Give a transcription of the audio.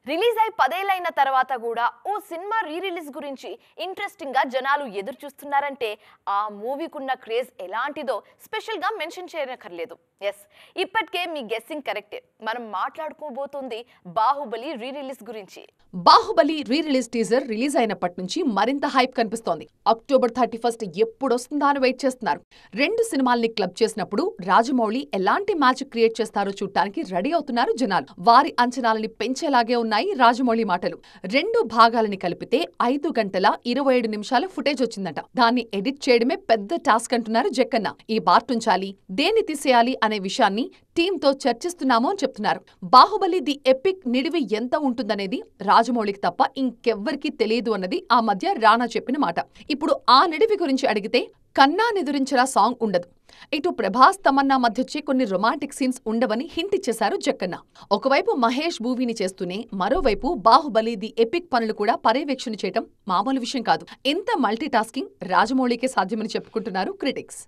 Release అయి 10 ఏళ్లైన తర్వాత కూడా ఓ సినిమా రీ రిలీజ్ గురించి ఇంట్రెస్టింగ్ గా జనాలు ఎదురు చూస్తున్నారంటే ఆ మూవీకున్న క్రేజ్ ఎలాంటిదో స్పెషల్ గా మెన్షన్ చేయనక్కర్లేదు. ఎస్, ఇప్పటికే మీ గెస్సింగ్ కరెక్టే. మనం మాట్లాడుకోబోతుంది బాహుబలి రీ రిలీజ్ గురించి. Baahubali re release teaser release అయినప్పటి నుంచి మరింత హైప్ కనిపిస్తోంది. అక్టోబర్ 31 ఎప్పుడొస్తుందా అని వెయిట్ చేస్తున్నారు. రెండు సినిమాల్ని క్లబ్ చేసినప్పుడు రాజమౌళి ఎలాంటి మ్యాజిక్ క్రియేట్ చేస్తారో చూడటానికి రెడీ అవుతున్నారు జనాలు. వారి అంచనాలని పెంచేలాగే ఉన్నాయి రాజమౌళి మాటలు. రెండు భాగాలని కలిపితే 5 గంటల 27 నిమిషాల ఫుటేజ్ వచ్చిందట. దాన్ని ఎడిట్ చేయడమే పెద్ద టాస్క్ అంటున్నారు జక్కన్న. ఈ బార్టుంచాలి, దేన్ని తీసేయాలి అనే విషయాన్ని టీంతో చర్చిస్తున్నామో అని చెప్తున్నారు. బాహుబలి ది ఎపిక్ నిడివి ఎంత ఉంటుందనేది రాజమౌళికి తప్ప ఇంకెవ్వరికీ తెలియదు అన్నది ఆ మధ్య రానా చెప్పిన మాట. ఇప్పుడు ఆ నిడివి గురించి అడిగితే కన్నా నిదురించరా సాంగ్ ఉండదు. ఇటు ప్రభాస్ తమన్నా మధ్యొచ్చే కొన్ని రొమాంటిక్ సీన్స్ ఉండవని హింట్ ఇచ్చేశారు జక్కన్న. ఒకవైపు మహేష్ మూవీని చేస్తూనే మరోవైపు బాహుబలి ది ఎపిక్ పనులు కూడా పర్యవేక్షణ చేయటం మామూలు విషయం కాదు. ఇంత మల్టీ టాస్కింగ్ రాజమౌళికే సాధ్యమని చెప్పుకుంటున్నారు క్రిటిక్స్.